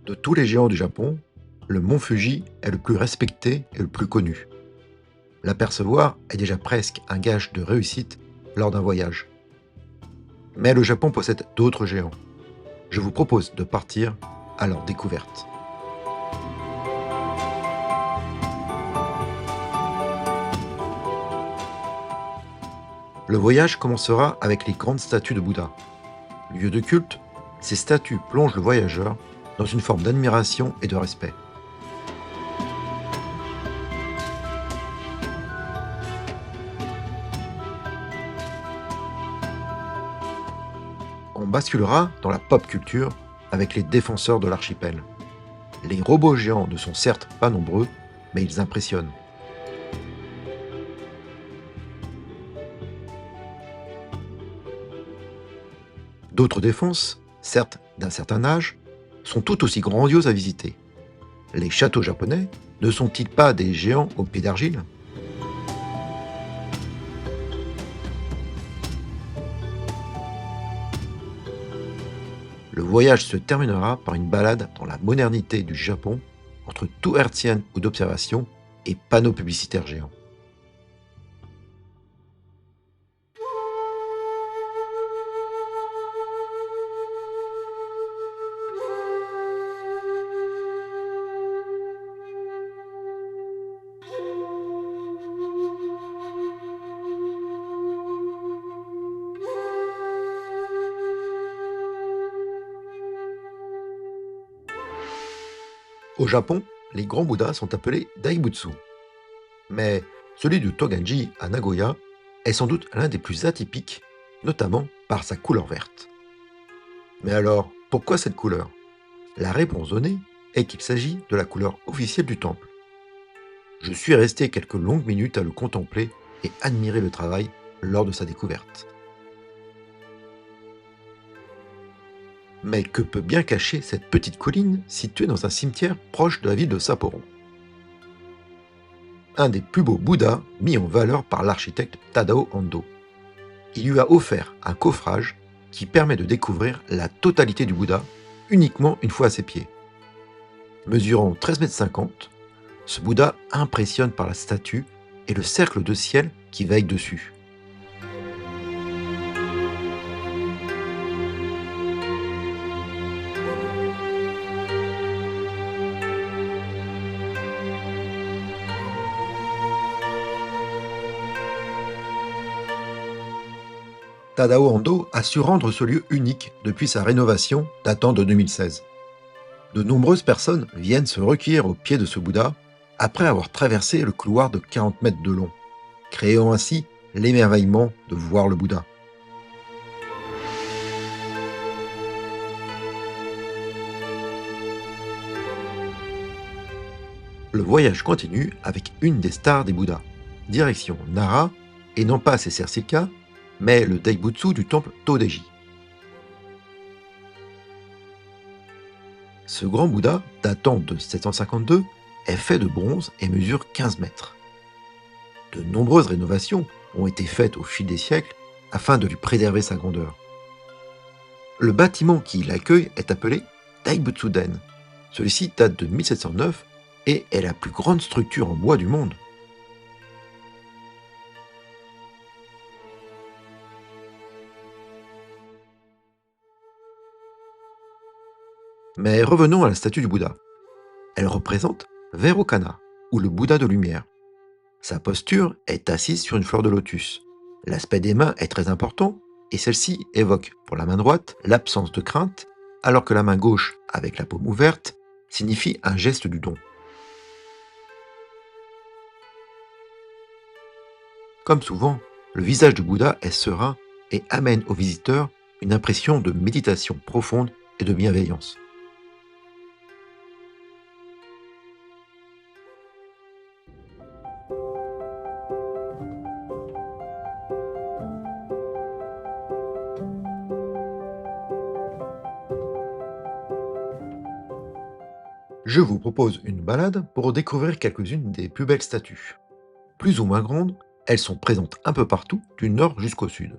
De tous les géants du Japon, le mont Fuji est le plus respecté et le plus connu. L'apercevoir est déjà presque un gage de réussite lors d'un voyage. Mais le Japon possède d'autres géants. Je vous propose de partir à leur découverte. Le voyage commencera avec les grandes statues de Bouddha. Lieu de culte, ces statues plongent le voyageur dans une forme d'admiration et de respect. On basculera dans la pop culture avec les défenseurs de l'archipel. Les robots géants ne sont certes pas nombreux, mais ils impressionnent. D'autres défenses, certes d'un certain âge, sont tout aussi grandioses à visiter. Les châteaux japonais ne sont-ils pas des géants aux pieds d'argile? Le voyage se terminera par une balade dans la modernité du Japon, entre tours hertziennes ou d'observation et panneaux publicitaires géants. Au Japon, les grands Bouddhas sont appelés Daibutsu. Mais celui du Togenji à Nagoya est sans doute l'un des plus atypiques, notamment par sa couleur verte. Mais alors, pourquoi cette couleur? La réponse donnée est qu'il s'agit de la couleur officielle du temple. Je suis resté quelques longues minutes à le contempler et admirer le travail lors de sa découverte. Mais que peut bien cacher cette petite colline située dans un cimetière proche de la ville de Sapporo? Un des plus beaux Bouddhas mis en valeur par l'architecte Tadao Ando. Il lui a offert un coffrage qui permet de découvrir la totalité du Bouddha uniquement une fois à ses pieds. Mesurant 13,50 m, ce Bouddha impressionne par la statue et le cercle de ciel qui veille dessus. Tadao Ando a su rendre ce lieu unique depuis sa rénovation datant de 2016. De nombreuses personnes viennent se recueillir au pied de ce Bouddha après avoir traversé le couloir de 40 mètres de long, créant ainsi l'émerveillement de voir le Bouddha. Le voyage continue avec une des stars des Bouddhas, direction Nara, et non pas Seissercika, mais le Daibutsu du temple Todeji. Ce grand Bouddha, datant de 752, est fait de bronze et mesure 15 mètres. De nombreuses rénovations ont été faites au fil des siècles afin de lui préserver sa grandeur. Le bâtiment qui l'accueille est appelé Daibutsu-den. Celui-ci date de 1709 et est la plus grande structure en bois du monde. Mais revenons à la statue du Bouddha. Elle représente Vairocana, ou le Bouddha de lumière. Sa posture est assise sur une fleur de lotus. L'aspect des mains est très important, et celle-ci évoque, pour la main droite, l'absence de crainte, alors que la main gauche, avec la paume ouverte, signifie un geste du don. Comme souvent, le visage du Bouddha est serein et amène aux visiteurs une impression de méditation profonde et de bienveillance. Je vous propose une balade pour découvrir quelques-unes des plus belles statues. Plus ou moins grandes, elles sont présentes un peu partout, du nord jusqu'au sud.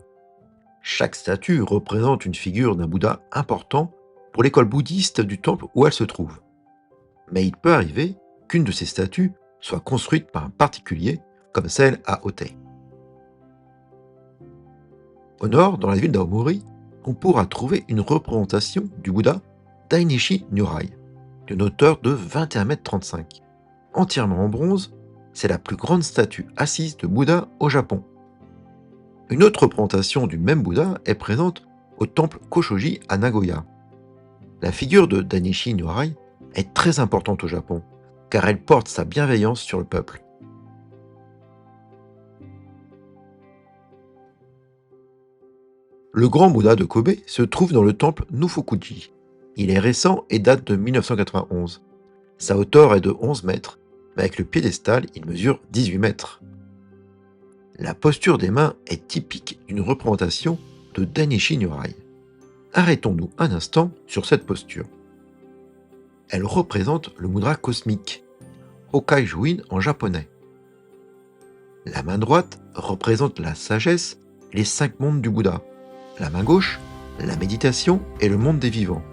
Chaque statue représente une figure d'un Bouddha important pour l'école bouddhiste du temple où elle se trouve. Mais il peut arriver qu'une de ces statues soit construite par un particulier, comme celle à Otei. Au nord, dans la ville d'Aomori, on pourra trouver une représentation du Bouddha Dainichi Nyorai, d'une hauteur de 21,35 m. Entièrement en bronze, c'est la plus grande statue assise de Bouddha au Japon. Une autre représentation du même Bouddha est présente au temple Koshoji à Nagoya. La figure de Dainichi Nyorai est très importante au Japon, car elle porte sa bienveillance sur le peuple. Le grand Bouddha de Kobe se trouve dans le temple Nufukuji. Il est récent et date de 1991. Sa hauteur est de 11 mètres, mais avec le piédestal, il mesure 18 mètres. La posture des mains est typique d'une représentation de Dainichi Nyorai. Arrêtons-nous un instant sur cette posture. Elle représente le mudra cosmique, Hokai-juin en japonais. La main droite représente la sagesse et les 5 mondes du Bouddha. La main gauche, la méditation et le monde des vivants.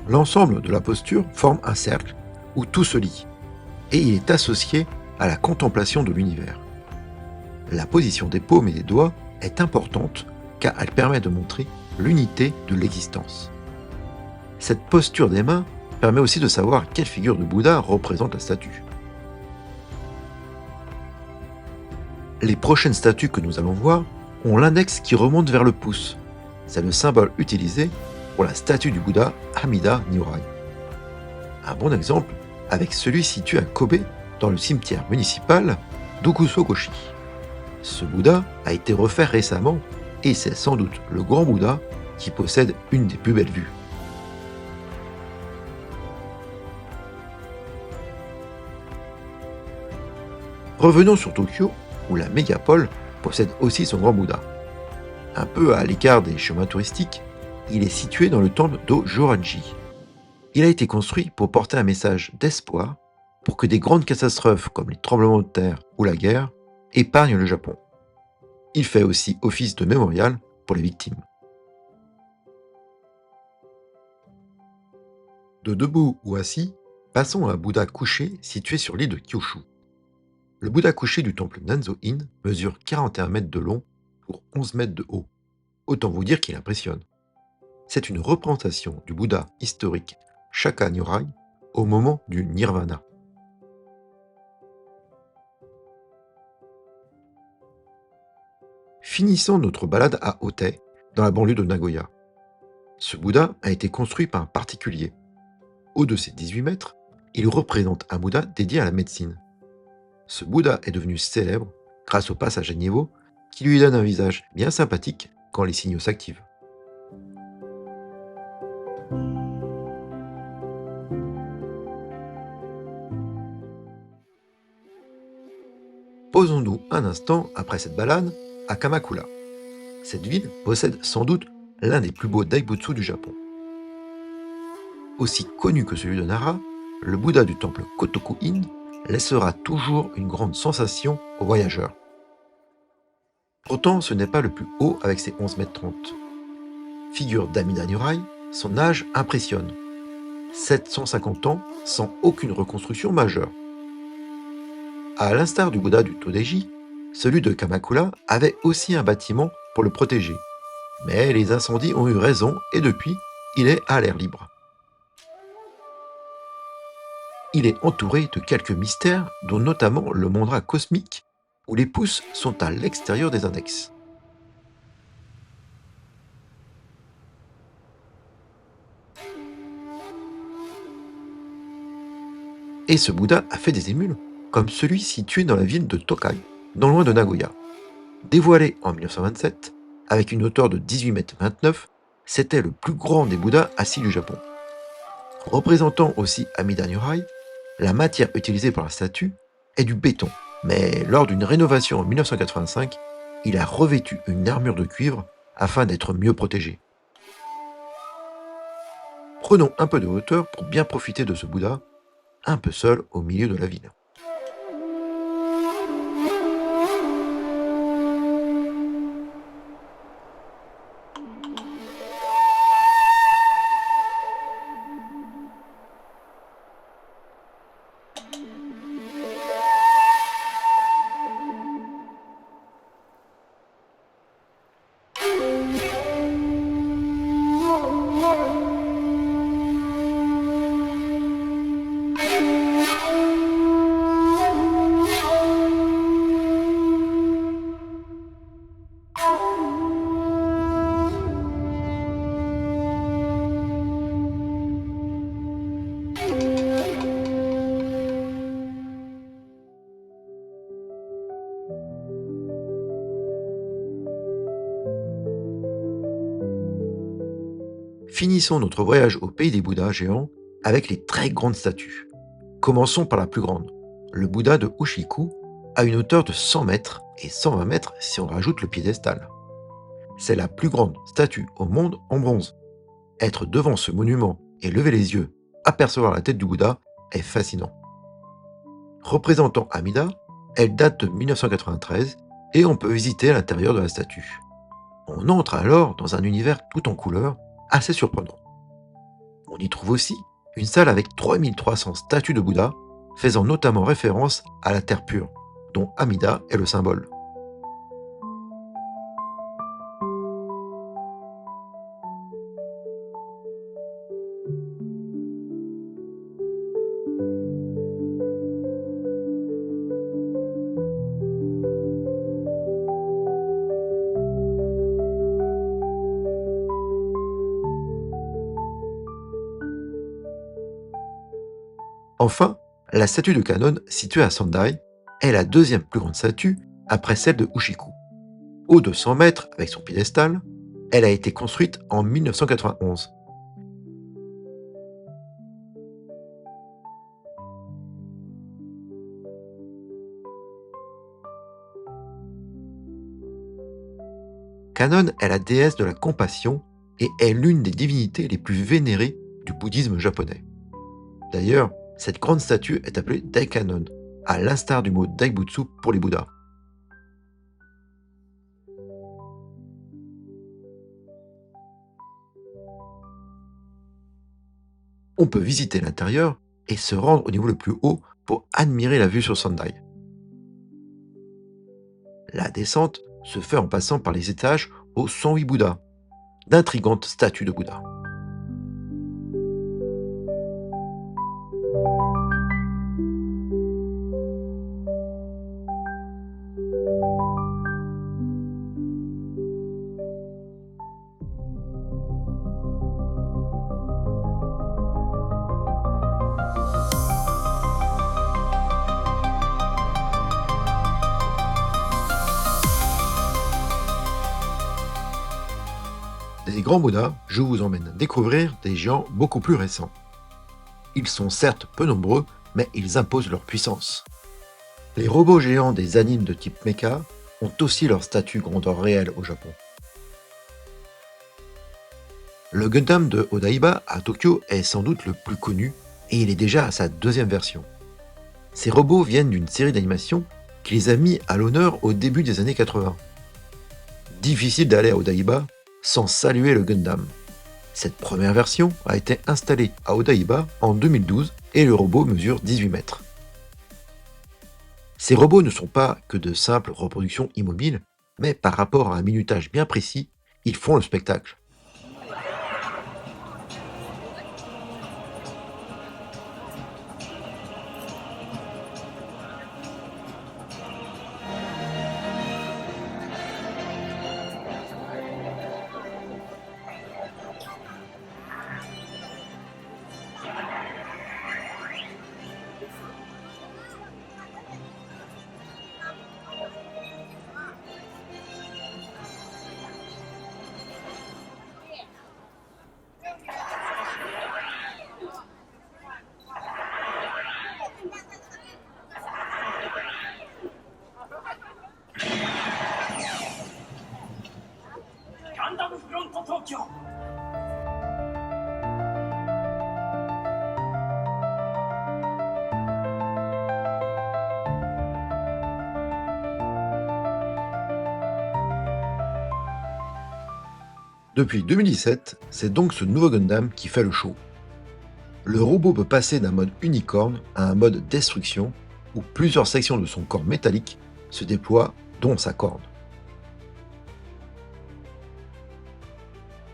L'ensemble de la posture forme un cercle où tout se lie, et il est associé à la contemplation de l'univers. La position des paumes et des doigts est importante car elle permet de montrer l'unité de l'existence. Cette posture des mains permet aussi de savoir quelle figure de Bouddha représente la statue. Les prochaines statues que nous allons voir ont l'index qui remonte vers le pouce. C'est le symbole utilisé pour la statue du Bouddha Amida Nyorai. Un bon exemple avec celui situé à Kobe dans le cimetière municipal d'Okusogoshi. Ce Bouddha a été refait récemment et c'est sans doute le grand Bouddha qui possède une des plus belles vues. Revenons sur Tokyo, où la mégapole possède aussi son grand Bouddha. Un peu à l'écart des chemins touristiques, il est situé dans le temple d'Ōjoranji. Il a été construit pour porter un message d'espoir pour que des grandes catastrophes comme les tremblements de terre ou la guerre épargnent le Japon. Il fait aussi office de mémorial pour les victimes. De debout ou assis, passons à un Bouddha couché situé sur l'île de Kyushu. Le Bouddha couché du temple Nanzo-in mesure 41 mètres de long pour 11 mètres de haut. Autant vous dire qu'il impressionne. C'est une représentation du Bouddha historique Shaka Nyorai au moment du Nirvana. Finissons notre balade à Otei, dans la banlieue de Nagoya. Ce Bouddha a été construit par un particulier. Haut de ses 18 mètres, il représente un Bouddha dédié à la médecine. Ce Bouddha est devenu célèbre grâce au passage à niveau qui lui donne un visage bien sympathique quand les signaux s'activent. Posons-nous un instant après cette balade à Kamakura. Cette ville possède sans doute l'un des plus beaux daibutsu du Japon. Aussi connu que celui de Nara, le Bouddha du temple Kotoku-in laissera toujours une grande sensation aux voyageurs. Pourtant, ce n'est pas le plus haut avec ses 11 mètres 30. Figure d'Amida Nyorai, son âge impressionne. 750 ans sans aucune reconstruction majeure. À l'instar du Bouddha du Todeji, celui de Kamakura avait aussi un bâtiment pour le protéger. Mais les incendies ont eu raison et depuis, il est à l'air libre. Il est entouré de quelques mystères, dont notamment le mandala cosmique, où les pouces sont à l'extérieur des index. Et ce Bouddha a fait des émules, comme celui situé dans la ville de Tokai, non loin de Nagoya. Dévoilé en 1927, avec une hauteur de 18,29 m, c'était le plus grand des Bouddhas assis du Japon. Représentant aussi Amida Nyorai, la matière utilisée pour la statue est du béton, mais lors d'une rénovation en 1985, il a revêtu une armure de cuivre afin d'être mieux protégé. Prenons un peu de hauteur pour bien profiter de ce Bouddha, un peu seul au milieu de la ville. Finissons notre voyage au pays des Bouddhas géants avec les très grandes statues. Commençons par la plus grande. Le Bouddha de Ushiku a une hauteur de 100 mètres et 120 mètres si on rajoute le piédestal. C'est la plus grande statue au monde en bronze. Être devant ce monument et lever les yeux, apercevoir la tête du Bouddha est fascinant. Représentant Amida, elle date de 1993 et on peut visiter l'intérieur de la statue. On entre alors dans un univers tout en couleurs assez surprenant. On y trouve aussi une salle avec 3300 statues de Bouddha, faisant notamment référence à la terre pure, dont Amida est le symbole. Enfin, la statue de Kannon, située à Sendai, est la deuxième plus grande statue après celle de Ushiku. Haut de 100 mètres avec son piédestal, elle a été construite en 1991. Kannon est la déesse de la compassion et est l'une des divinités les plus vénérées du bouddhisme japonais. D'ailleurs, cette grande statue est appelée Daikanon, à l'instar du mot Daibutsu pour les Bouddhas. On peut visiter l'intérieur et se rendre au niveau le plus haut pour admirer la vue sur Sendai. La descente se fait en passant par les étages aux 108 Bouddhas, d'intrigantes statues de Bouddha. Des grands Bouddhas, je vous emmène découvrir des géants beaucoup plus récents. Ils sont certes peu nombreux, mais ils imposent leur puissance. Les robots géants des animes de type mecha ont aussi leur statut grandeur réelle au Japon. Le Gundam de Odaiba à Tokyo est sans doute le plus connu et il est déjà à sa deuxième version. Ces robots viennent d'une série d'animations qui les a mis à l'honneur au début des années 80. Difficile d'aller à Odaiba sans saluer le Gundam. Cette première version a été installée à Odaiba en 2012 et le robot mesure 18 mètres. Ces robots ne sont pas que de simples reproductions immobiles, mais par rapport à un minutage bien précis, ils font le spectacle. Depuis 2017, c'est donc ce nouveau Gundam qui fait le show. Le robot peut passer d'un mode unicorne à un mode destruction où plusieurs sections de son corps métallique se déploient, dont sa corne.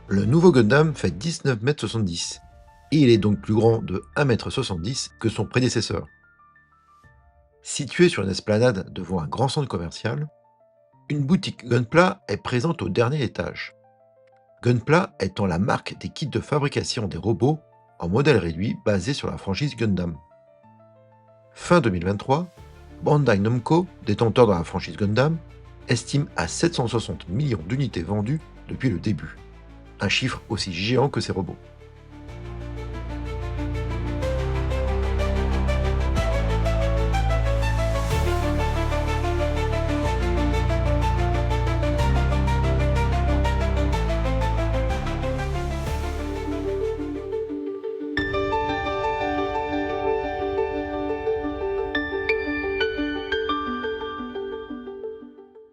Le nouveau Gundam fait 19,70 m et il est donc plus grand de 1,70 m que son prédécesseur. Situé sur une esplanade devant un grand centre commercial, une boutique Gunpla est présente au dernier étage. Gunpla étant la marque des kits de fabrication des robots en modèle réduit basés sur la franchise Gundam. Fin 2023, Bandai Namco, détenteur de la franchise Gundam, estime à 760 millions d'unités vendues depuis le début. un chiffre aussi géant que ces robots.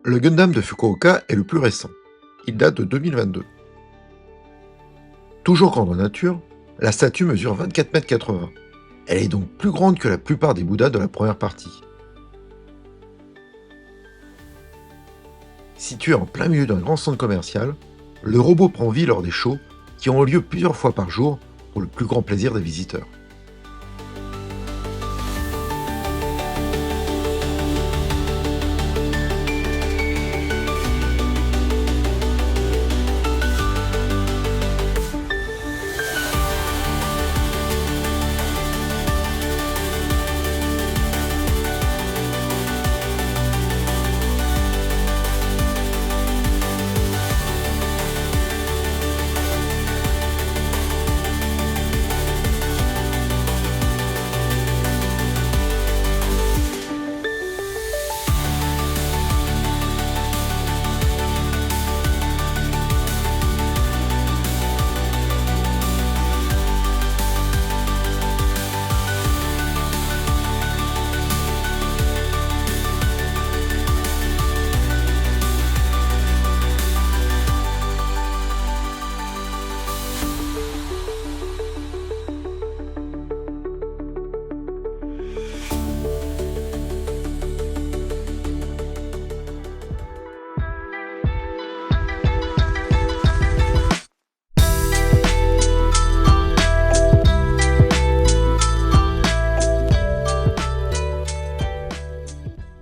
Le Gundam de Fukuoka est le plus récent. Il date de 2022. Toujours grande en nature, la statue mesure 24,80 m. Elle est donc plus grande que la plupart des Bouddhas de la première partie. Situé en plein milieu d'un grand centre commercial, le robot prend vie lors des shows qui ont lieu plusieurs fois par jour pour le plus grand plaisir des visiteurs.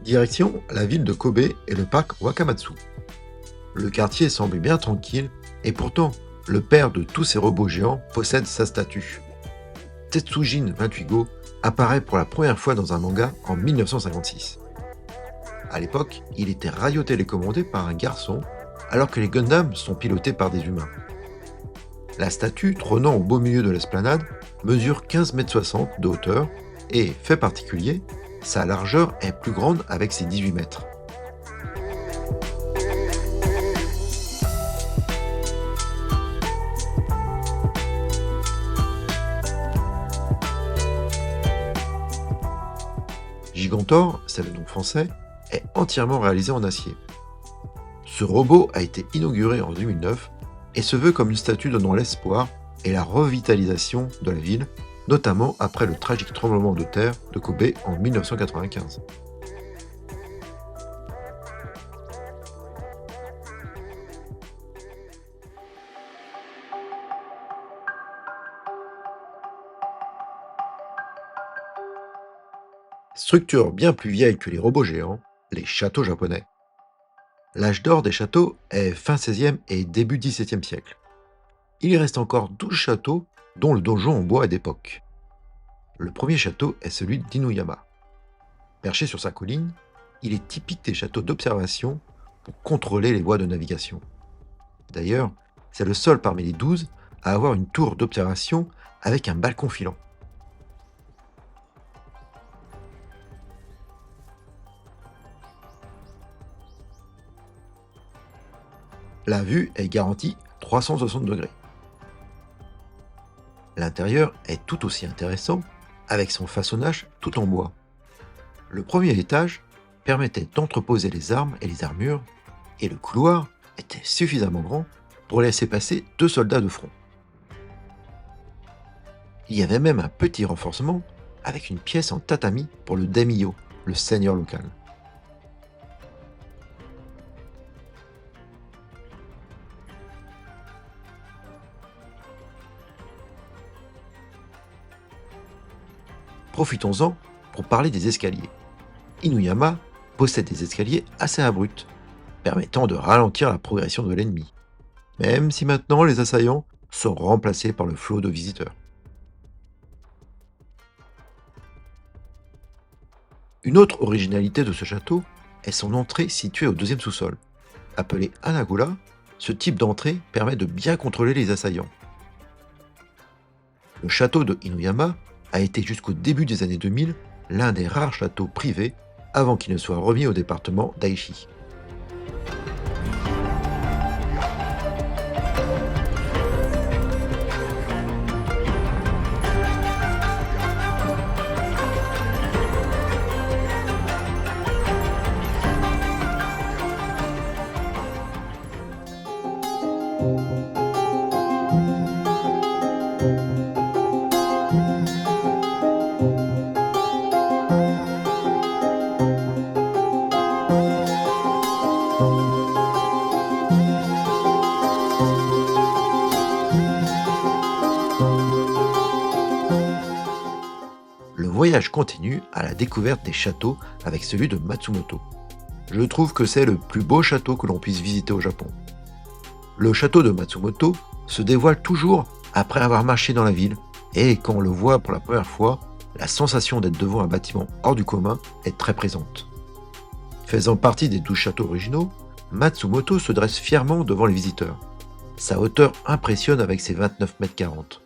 Direction la ville de Kobe et le parc Wakamatsu. Le quartier semble bien tranquille et pourtant, le père de tous ces robots géants possède sa statue. Tetsujin 28Go apparaît pour la première fois dans un manga en 1956. À l'époque, il était raillot télécommandé par un garçon, alors que les Gundams sont pilotés par des humains. La statue, trônant au beau milieu de l'esplanade, mesure 15,60 m de hauteur et, fait particulier, sa largeur est plus grande avec ses 18 mètres. Gigantor, c'est le nom français, est entièrement réalisé en acier. Ce robot a été inauguré en 2009 et se veut comme une statue donnant l'espoir et la revitalisation de la ville, notamment après le tragique tremblement de terre de Kobe en 1995. Structure bien plus vieille que les robots géants, les châteaux japonais. L'âge d'or des châteaux est fin 16e et début 17e siècle. Il y reste encore 12 châteaux, dont le donjon en bois est d'époque. Le premier château est celui d'Inuyama. Perché sur sa colline, il est typique des châteaux d'observation pour contrôler les voies de navigation. D'ailleurs, c'est le seul parmi les 12 à avoir une tour d'observation avec un balcon filant. La vue est garantie 360 degrés. L'intérieur est tout aussi intéressant avec son façonnage tout en bois. Le premier étage permettait d'entreposer les armes et les armures et le couloir était suffisamment grand pour laisser passer 2 soldats de front. Il y avait même un petit renforcement avec une pièce en tatami pour le daimyo, le seigneur local. Profitons-en pour parler des escaliers. Inuyama possède des escaliers assez abrupts, permettant de ralentir la progression de l'ennemi, même si maintenant les assaillants sont remplacés par le flot de visiteurs. Une autre originalité de ce château est son entrée située au deuxième sous-sol. Appelée Anagura, Ce type d'entrée permet de bien contrôler les assaillants. Le château de Inuyama a été jusqu'au début des années 2000 l'un des rares châteaux privés avant qu'il ne soit remis au département d'Aichi. Le voyage continue à la découverte des châteaux avec celui de Matsumoto. Je trouve que c'est le plus beau château que l'on puisse visiter au Japon. Le château de Matsumoto se dévoile toujours après avoir marché dans la ville, et quand on le voit pour la première fois, la sensation d'être devant un bâtiment hors du commun est très présente. Faisant partie des 12 châteaux originaux, Matsumoto se dresse fièrement devant les visiteurs. Sa hauteur impressionne avec ses 29 mètres 40.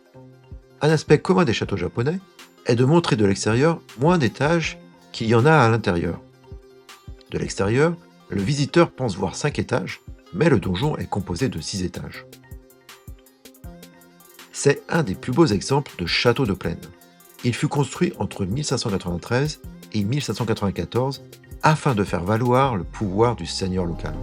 Un aspect commun des châteaux japonais est de montrer de l'extérieur moins d'étages qu'il y en a à l'intérieur. De l'extérieur, le visiteur pense voir 5 étages, mais le donjon est composé de 6 étages. C'est un des plus beaux exemples de château de plaine. Il fut construit entre 1593 et 1594 afin de faire valoir le pouvoir du seigneur local.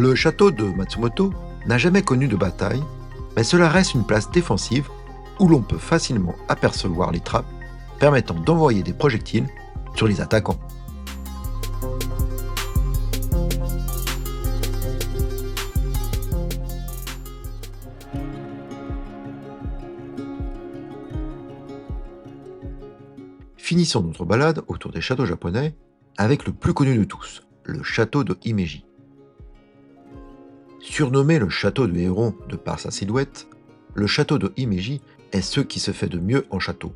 Le château de Matsumoto n'a jamais connu de bataille, mais cela reste une place défensive où l'on peut facilement apercevoir les trappes permettant d'envoyer des projectiles sur les attaquants. Finissons notre balade autour des châteaux japonais avec le plus connu de tous, le château de Himeji. Surnommé le château de Héron de par sa silhouette, le château de Himeji est ce qui se fait de mieux en château.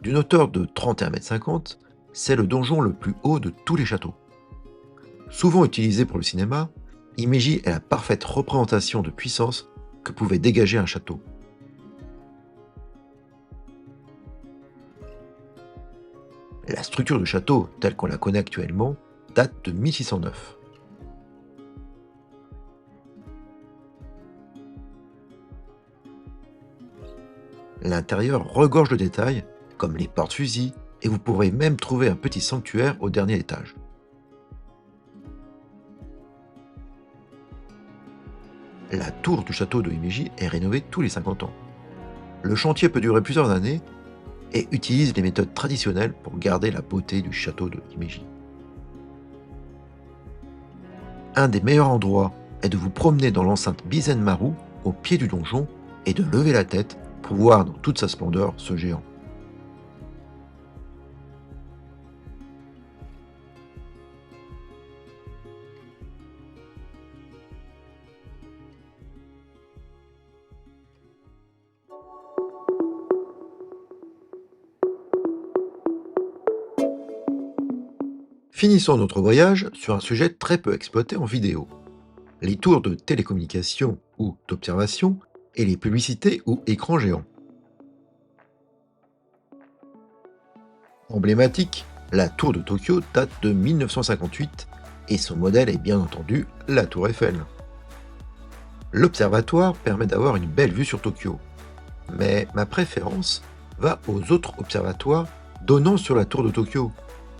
D'une hauteur de 31,50 m, c'est le donjon le plus haut de tous les châteaux. Souvent utilisé pour le cinéma, Himeji est la parfaite représentation de puissance que pouvait dégager un château. La structure du château, telle qu'on la connaît actuellement, date de 1609. L'intérieur regorge de détails, comme les portes-fusils, et vous pourrez même trouver un petit sanctuaire au dernier étage. La tour du château de Himeji est rénovée tous les 50 ans. Le chantier peut durer plusieurs années et utilise les méthodes traditionnelles pour garder la beauté du château de Himeji. Un des meilleurs endroits est de vous promener dans l'enceinte Bizen-maru au pied du donjon et de lever la tête pour voir dans toute sa splendeur ce géant. Finissons notre voyage sur un sujet très peu exploité en vidéo. Les tours de télécommunication ou d'observation et les publicités ou écrans géants. Emblématique, la tour de Tokyo date de 1958 et son modèle est bien entendu la tour Eiffel. L'observatoire permet d'avoir une belle vue sur Tokyo, mais ma préférence va aux autres observatoires donnant sur la tour de Tokyo.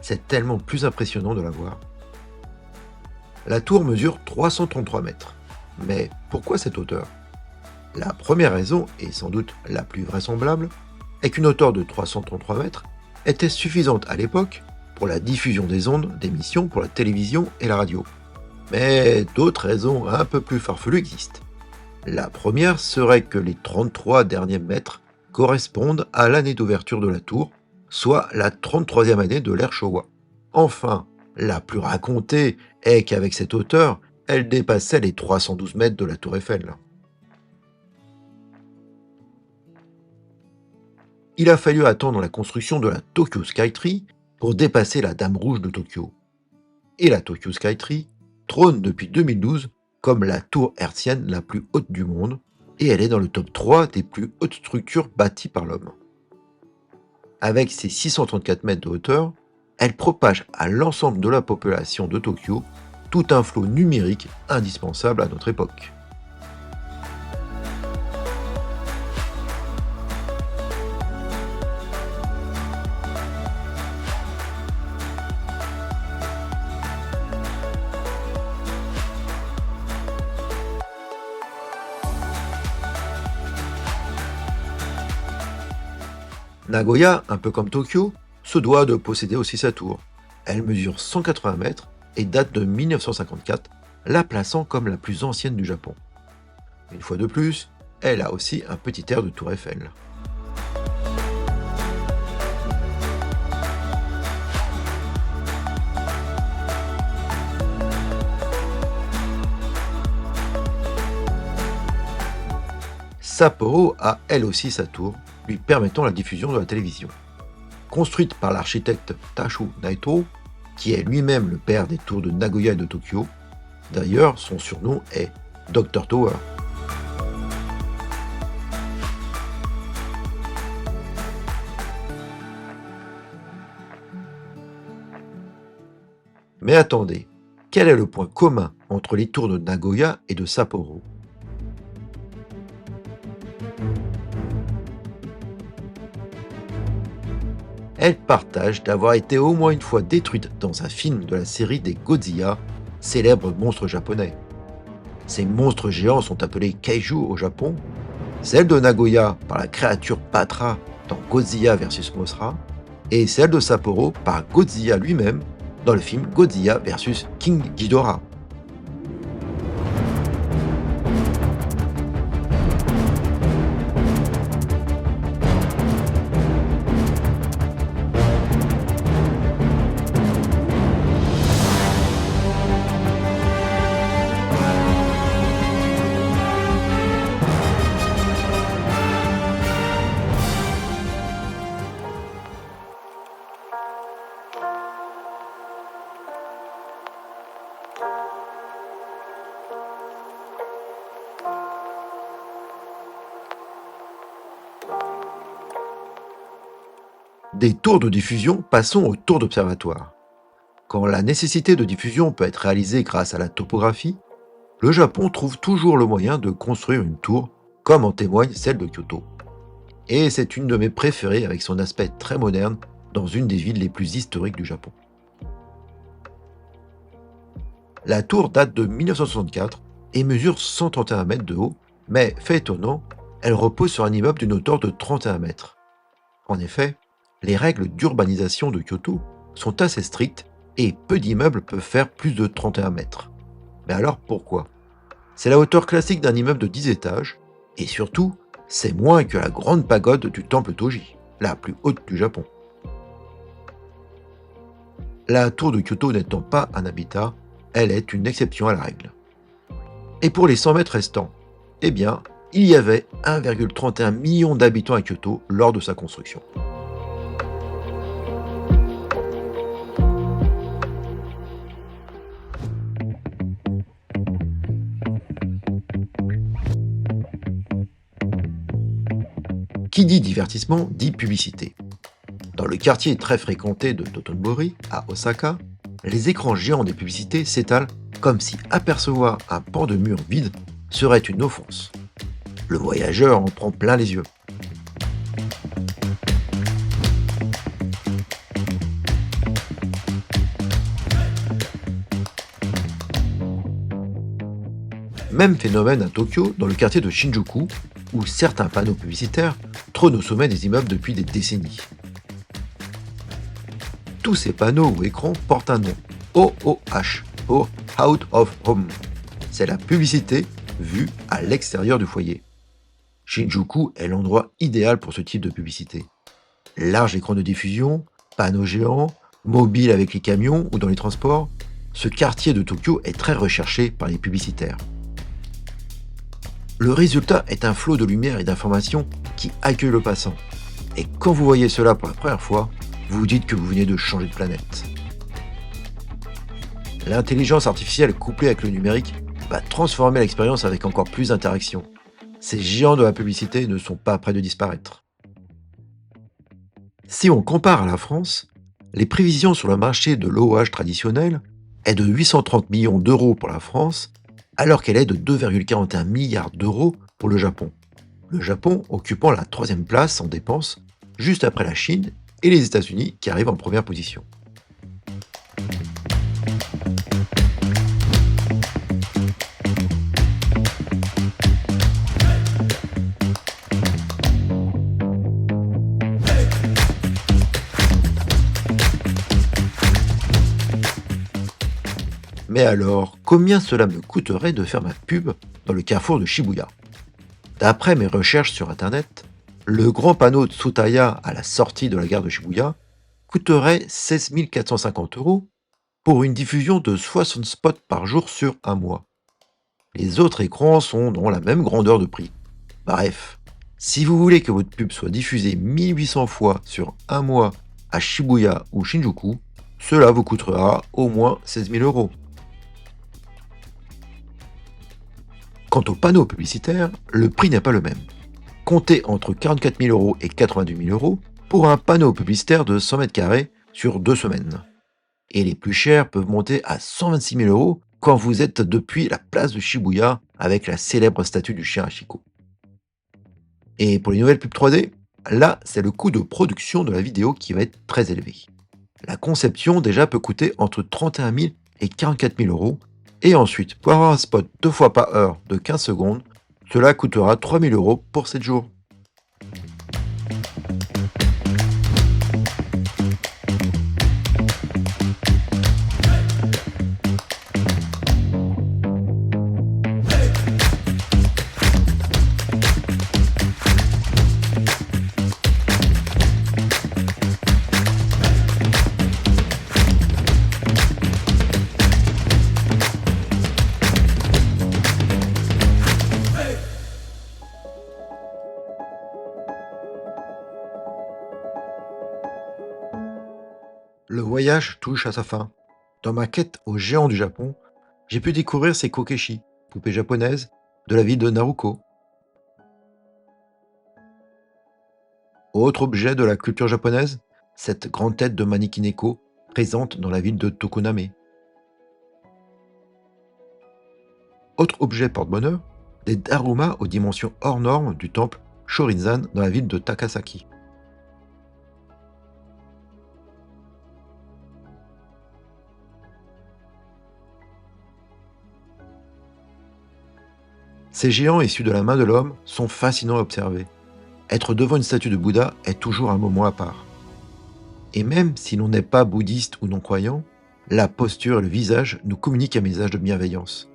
C'est tellement plus impressionnant de la voir. La tour mesure 333 mètres. Mais pourquoi cette hauteur? La première raison, et sans doute la plus vraisemblable, est qu'une hauteur de 333 mètres était suffisante à l'époque pour la diffusion des ondes d'émission pour la télévision et la radio. Mais d'autres raisons un peu plus farfelues existent. La première serait que les 33 derniers mètres correspondent à l'année d'ouverture de la tour, soit la 33e année de l'ère Showa. Enfin, la plus racontée est qu'avec cette hauteur, elle dépassait les 312 mètres de la tour Eiffel. Il a fallu attendre la construction de la Tokyo Skytree pour dépasser la Dame Rouge de Tokyo. Et la Tokyo Skytree trône depuis 2012 comme la tour hertzienne la plus haute du monde, et elle est dans le top 3 des plus hautes structures bâties par l'homme. Avec ses 634 mètres de hauteur, elle propage à l'ensemble de la population de Tokyo tout un flot numérique indispensable à notre époque. Nagoya, un peu comme Tokyo, se doit de posséder aussi sa tour. Elle mesure 180 mètres et date de 1954, la plaçant comme la plus ancienne du Japon. Une fois de plus, elle a aussi un petit air de tour Eiffel. Sapporo a elle aussi sa tour, lui permettant la diffusion de la télévision. Construite par l'architecte Tachio Naito, qui est lui-même le père des tours de Nagoya et de Tokyo. D'ailleurs, son surnom est Dr Tower. Mais attendez, quel est le point commun entre les tours de Nagoya et de Sapporo ? Elles partagent d'avoir été au moins une fois détruites dans un film de la série des Godzilla, célèbres monstres japonais. Ces monstres géants sont appelés kaiju au Japon, celle de Nagoya par la créature Patra dans Godzilla vs Mothra, et celle de Sapporo par Godzilla lui-même dans le film Godzilla vs King Ghidorah. Des tours de diffusion, passons aux tours d'observatoire. Quand la nécessité de diffusion peut être réalisée grâce à la topographie, le Japon trouve toujours le moyen de construire une tour, comme en témoigne celle de Kyoto. Et c'est une de mes préférées avec son aspect très moderne dans une des villes les plus historiques du Japon. La tour date de 1964 et mesure 131 mètres de haut, mais fait étonnant, elle repose sur un immeuble d'une hauteur de 31 mètres. En effet, les règles d'urbanisation de Kyoto sont assez strictes et peu d'immeubles peuvent faire plus de 31 mètres. Mais alors pourquoi ? C'est la hauteur classique d'un immeuble de 10 étages et surtout, c'est moins que la grande pagode du temple Toji, la plus haute du Japon. La tour de Kyoto n'étant pas un habitat, elle est une exception à la règle. Et pour les 100 mètres restants, eh bien, il y avait 1,31 million d'habitants à Kyoto lors de sa construction. Qui dit divertissement dit publicité. Dans le quartier très fréquenté de Dotonbori, à Osaka, les écrans géants des publicités s'étalent comme si apercevoir un pan de mur vide serait une offense. Le voyageur en prend plein les yeux. Même phénomène à Tokyo, dans le quartier de Shinjuku, où certains panneaux publicitaires trônent au sommet des immeubles depuis des décennies. Tous ces panneaux ou écrans portent un nom, OOH, pour Out of Home. C'est la publicité vue à l'extérieur du foyer. Shinjuku est l'endroit idéal pour ce type de publicité. Large écran de diffusion, panneaux géants, mobile avec les camions ou dans les transports, ce quartier de Tokyo est très recherché par les publicitaires. Le résultat est un flot de lumière et d'informations qui accueille le passant. Et quand vous voyez cela pour la première fois, vous vous dites que vous venez de changer de planète. L'intelligence artificielle couplée avec le numérique va transformer l'expérience avec encore plus d'interactions. Ces géants de la publicité ne sont pas près de disparaître. Si on compare à la France, les prévisions sur le marché de l'OAH traditionnel est de 830 millions d'euros pour la France, alors qu'elle est de 2,41 milliards d'euros pour le Japon. Le Japon occupant la troisième place en dépenses, juste après la Chine et les États-Unis qui arrivent en première position. Mais alors, combien cela me coûterait de faire ma pub dans le carrefour de Shibuya? D'après mes recherches sur internet, le grand panneau de Tsutaya à la sortie de la gare de Shibuya coûterait 16 450 euros pour une diffusion de 60 spots par jour sur un mois. Les autres écrans sont dans la même grandeur de prix. Bref, si vous voulez que votre pub soit diffusée 1800 fois sur un mois à Shibuya ou Shinjuku, cela vous coûtera au moins 16 000 euros. Quant aux panneaux publicitaires, le prix n'est pas le même. Comptez entre 44 000 euros et 82 000 euros pour un panneau publicitaire de 100 mètres carrés sur 2 semaines. Et les plus chers peuvent monter à 126 000 euros quand vous êtes depuis la place de Shibuya avec la célèbre statue du chien Hachiko. Et pour les nouvelles pubs 3D, là, c'est le coût de production de la vidéo qui va être très élevé. La conception déjà peut coûter entre 31 000 et 44 000 euros. Et ensuite, pour avoir un spot 2 fois par heure de 15 secondes, cela coûtera 3 000 euros pour 7 jours. Le voyage touche à sa fin. Dans ma quête aux géants du Japon, j'ai pu découvrir ces kokeshi, poupées japonaises, de la ville de Naruko. Autre objet de la culture japonaise, cette grande tête de Manikineko présente dans la ville de Tokoname. Autre objet porte-bonheur, des Daruma aux dimensions hors normes du temple Shorinzan dans la ville de Takasaki. Ces géants issus de la main de l'homme sont fascinants à observer. Être devant une statue de Bouddha est toujours un moment à part. Et même si l'on n'est pas bouddhiste ou non-croyant, la posture et le visage nous communiquent un message de bienveillance.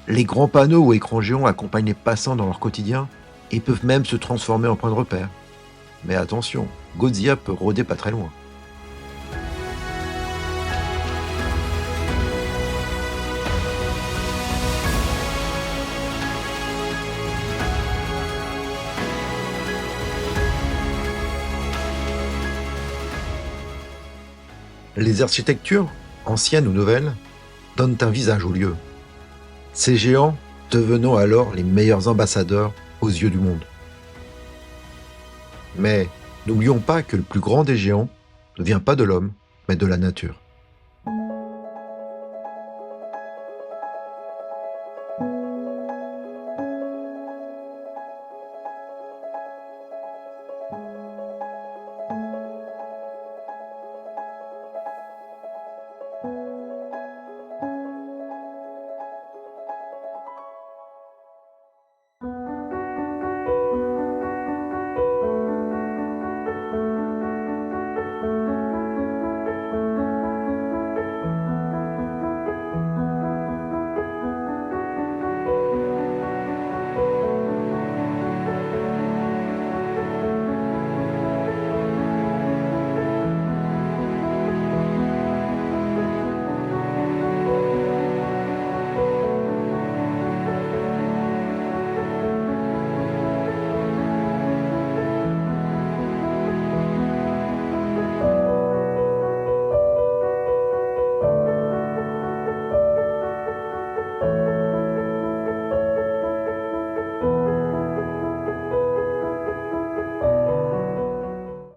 Les grands panneaux ou écrans géants accompagnent les passants dans leur quotidien et peuvent même se transformer en point de repère. Mais attention, Godzilla peut rôder pas très loin. Les architectures, anciennes ou nouvelles, donnent un visage au lieu. Ces géants devenant alors les meilleurs ambassadeurs aux yeux du monde. Mais n'oublions pas que le plus grand des géants ne vient pas de l'homme, mais de la nature.